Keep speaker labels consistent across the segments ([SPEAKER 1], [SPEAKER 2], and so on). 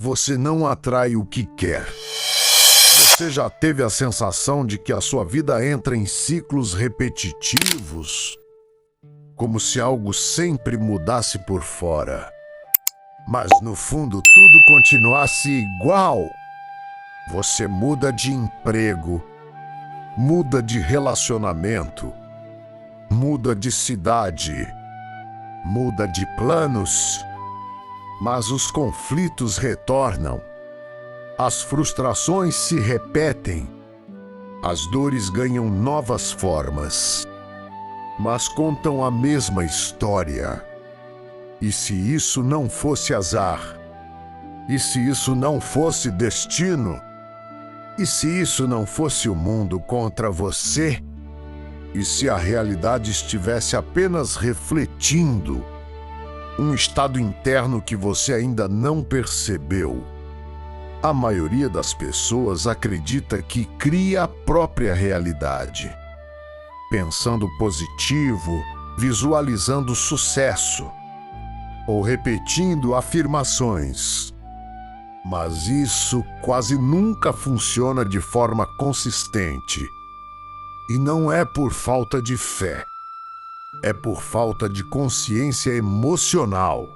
[SPEAKER 1] Você não atrai o que quer. Você já teve a sensação de que a sua vida entra em ciclos repetitivos? Como se algo sempre mudasse por fora. Mas no fundo tudo continuasse igual. Você muda de emprego, muda de relacionamento, muda de cidade, muda de planos, mas os conflitos retornam, as frustrações se repetem, as dores ganham novas formas, mas contam a mesma história. E se isso não fosse azar? E se isso não fosse destino? E se isso não fosse o mundo contra você? E se a realidade estivesse apenas refletindo um estado interno que você ainda não percebeu? A maioria das pessoas acredita que cria a própria realidade, pensando positivo, visualizando sucesso ou repetindo afirmações. Mas isso quase nunca funciona de forma consistente. E não é por falta de fé. É por falta de consciência emocional.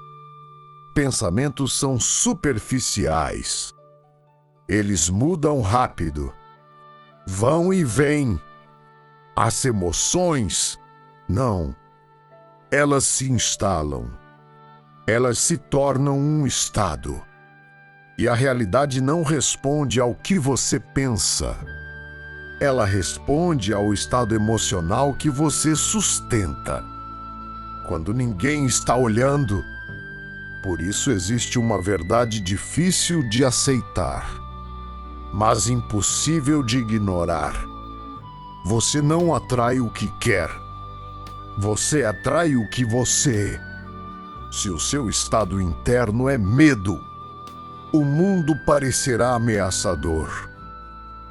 [SPEAKER 1] Pensamentos são superficiais. Eles mudam rápido. Vão e vêm. As emoções, não. Elas se instalam. Elas se tornam um estado. E a realidade não responde ao que você pensa. Ela responde ao estado emocional que você sustenta. Quando ninguém está olhando. Por isso existe uma verdade difícil de aceitar, mas impossível de ignorar. Você não atrai o que quer. Você atrai o que você é. Se o seu estado interno é medo, o mundo parecerá ameaçador,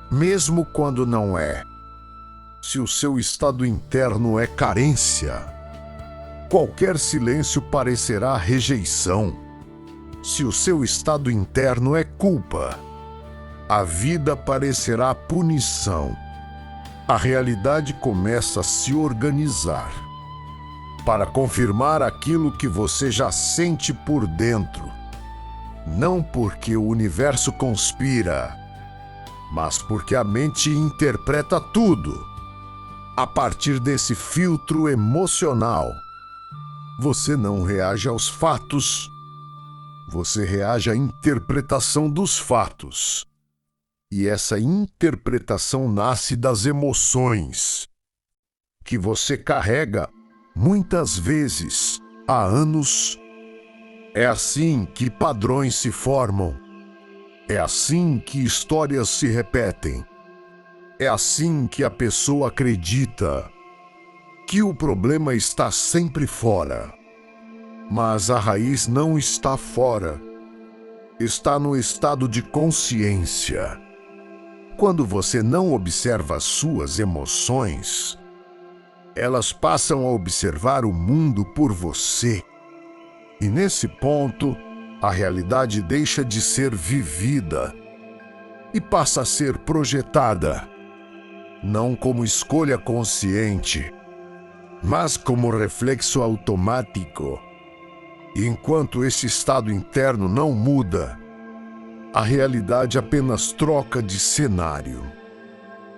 [SPEAKER 1] mesmo quando não é. Se o seu estado interno é carência, qualquer silêncio parecerá rejeição. Se o seu estado interno é culpa, a vida parecerá punição. A realidade começa a se organizar para confirmar aquilo que você já sente por dentro. Não porque o universo conspira, mas porque a mente interpreta tudo a partir desse filtro emocional. Você não reage aos fatos, você reage à interpretação dos fatos. E essa interpretação nasce das emoções que você carrega muitas vezes há anos. É assim que padrões se formam. É assim que histórias se repetem. É assim que a pessoa acredita que o problema está sempre fora. Mas a raiz não está fora. Está no estado de consciência. Quando você não observa as suas emoções, elas passam a observar o mundo por você. E nesse ponto, a realidade deixa de ser vivida e passa a ser projetada, não como escolha consciente, mas como reflexo automático. E enquanto esse estado interno não muda, a realidade apenas troca de cenário,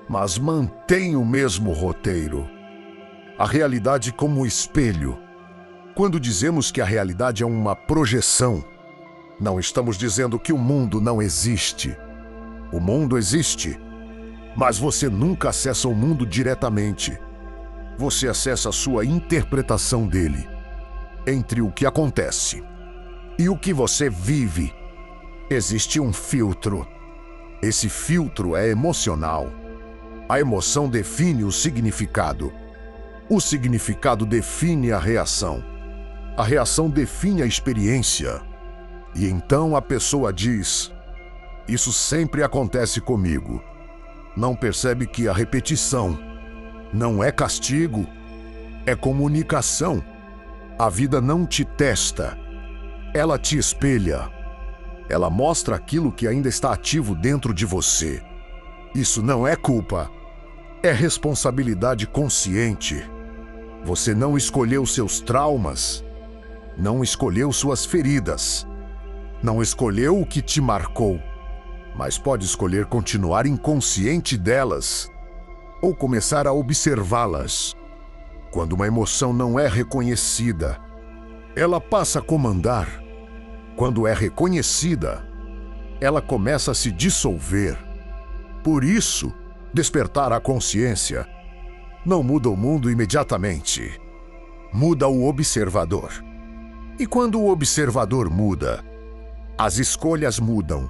[SPEAKER 1] mas mantém o mesmo roteiro. A realidade como espelho. Quando dizemos que a realidade é uma projeção, não estamos dizendo que o mundo não existe. O mundo existe, mas você nunca acessa o mundo diretamente. Você acessa a sua interpretação dele. Entre o que acontece e o que você vive, existe um filtro. Esse filtro é emocional. A emoção define o significado. O significado define a reação. A reação define a experiência. E então a pessoa diz: isso sempre acontece comigo. Não percebe que a repetição não é castigo, é comunicação. A vida não te testa, ela te espelha. Ela mostra aquilo que ainda está ativo dentro de você. Isso não é culpa. É responsabilidade consciente. Você não escolheu seus traumas. Não escolheu suas feridas. Não escolheu o que te marcou. Mas pode escolher continuar inconsciente delas ou começar a observá-las. Quando uma emoção não é reconhecida, ela passa a comandar. Quando é reconhecida, ela começa a se dissolver. Por isso, despertar a consciência não muda o mundo imediatamente. Muda o observador. E quando o observador muda, as escolhas mudam.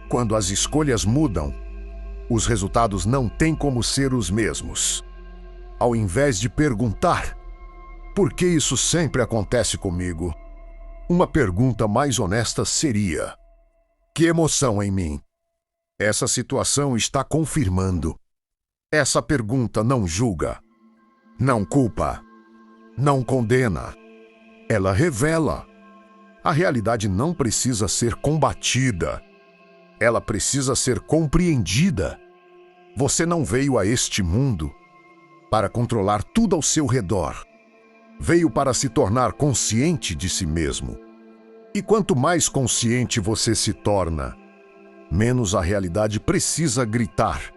[SPEAKER 1] Quando as escolhas mudam, os resultados não têm como ser os mesmos. Ao invés de perguntar por que isso sempre acontece comigo, uma pergunta mais honesta seria: que emoção em mim essa situação está confirmando? Essa pergunta não julga, não culpa, não condena. Ela revela. A realidade não precisa ser combatida. Ela precisa ser compreendida. Você não veio a este mundo para controlar tudo ao seu redor. Veio para se tornar consciente de si mesmo. E quanto mais consciente você se torna, menos a realidade precisa gritar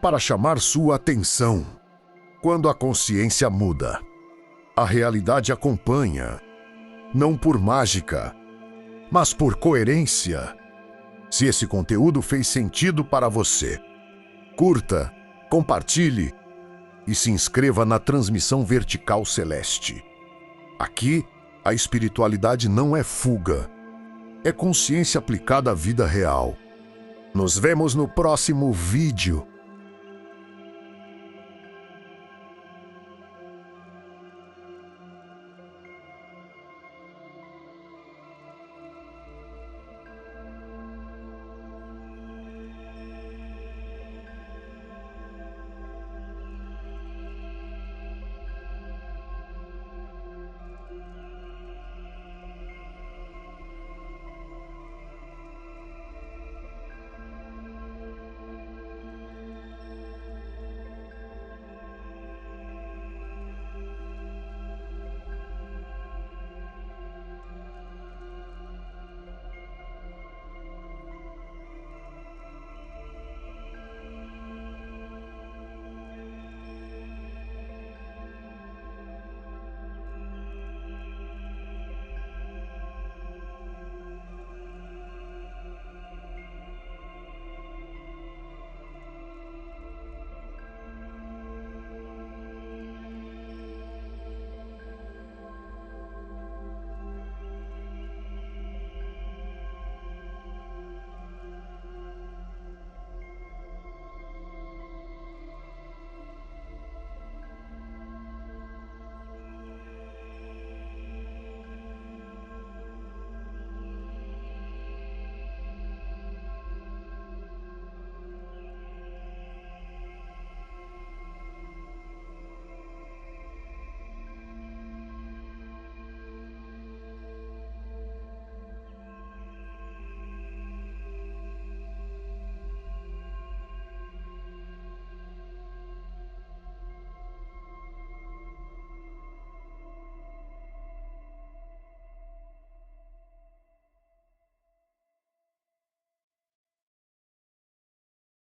[SPEAKER 1] para chamar sua atenção. Quando a consciência muda, a realidade acompanha, não por mágica, mas por coerência. Se esse conteúdo fez sentido para você, curta, compartilhe e se inscreva na transmissão vertical celeste. Aqui, a espiritualidade não é fuga, é consciência aplicada à vida real. Nos vemos no próximo vídeo.